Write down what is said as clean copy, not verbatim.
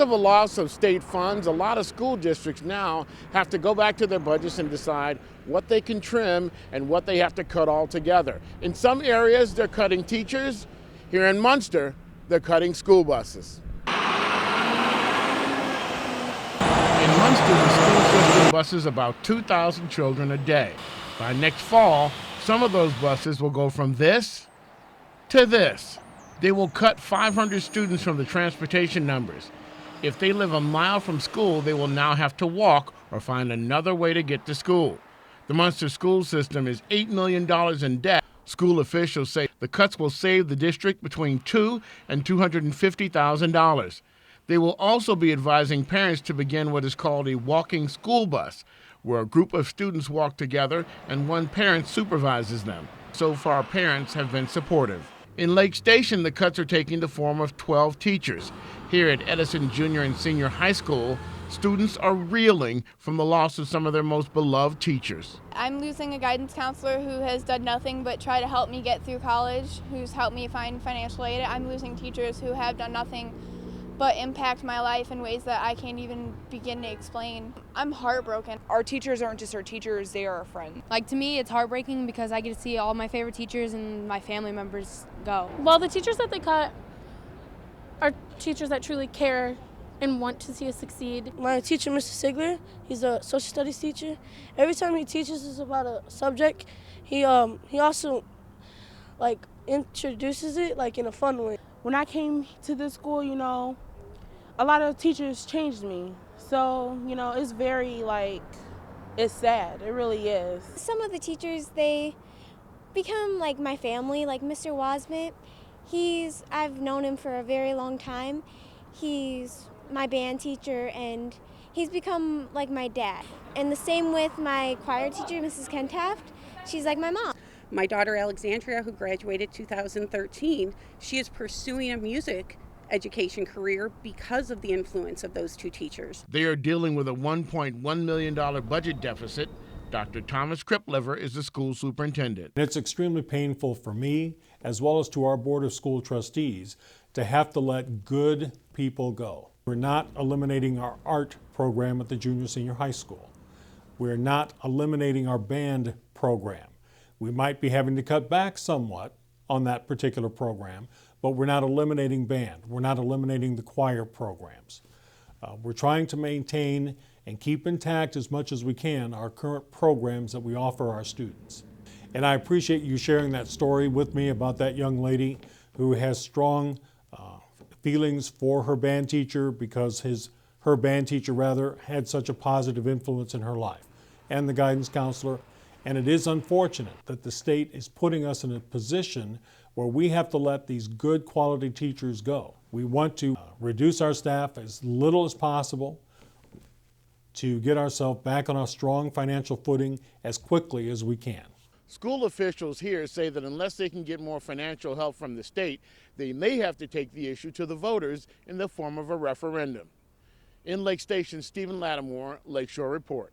Of a loss of state funds, a lot of school districts now have to go back to their budgets and decide what they can trim and what they have to cut altogether. In some areas, they're cutting teachers. Here in Munster, they're cutting school buses. In Munster, the school system buses about 2,000 children a day. By next fall, some of those buses will go from this to this. They will cut 500 students from the transportation numbers. If they live a mile from school, they will now have to walk or find another way to get to school. The Munster school system is $8 million in debt. School officials say the cuts will save the district between $200,000 and $250,000. They will also be advising parents to begin what is called a walking school bus, where a group of students walk together and one parent supervises them. So far, parents have been supportive. In Lake Station, the cuts are taking the form of 12 teachers. Here at Edison Junior and Senior High School, students are reeling from the loss of some of their most beloved teachers. I'm losing a guidance counselor who has done nothing but try to help me get through college, who's helped me find financial aid. I'm losing teachers who have done nothing but impact my life in ways that I can't even begin to explain. I'm heartbroken. Our teachers aren't just our teachers, they are our friends. Like, to me, it's heartbreaking because I get to see all my favorite teachers and my family members go. Well, the teachers that they cut are teachers that truly care and want to see us succeed. My teacher, Mr. Sigler, he's a social studies teacher. Every time he teaches us about a subject, he also introduces it in a fun way. When I came to this school, a lot of teachers changed me. So, it's very it's sad. It really is. Some of the teachers, they become like my family, like Mr. Wasmit. I've known him for a very long time. He's my band teacher and he's become like my dad. And the same with my choir teacher, Mrs. Kentaft. She's like my mom. My daughter Alexandria, who graduated 2013, she is pursuing a music education career because of the influence of those two teachers. They are dealing with a $1.1 million budget deficit. Dr. Thomas Kripliver is the school superintendent. It's extremely painful for me, as well as to our Board of School Trustees, to have to let good people go. We're not eliminating our art program at the junior senior high school. We're not eliminating our band program. We might be having to cut back somewhat on that particular program, but we're not eliminating band. We're not eliminating the choir programs. We're trying to maintain and keep intact as much as we can our current programs that we offer our students. And I appreciate you sharing that story with me about that young lady who has strong feelings for her band teacher because her band teacher had such a positive influence in her life, and the guidance counselor. And it is unfortunate that the state is putting us in a position where we have to let these good quality teachers go. We want to reduce our staff as little as possible to get ourselves back on a strong financial footing as quickly as we can. School officials here say that unless they can get more financial help from the state, they may have to take the issue to the voters in the form of a referendum. In Lake Station, Stephen Lattimore, Lakeshore Report.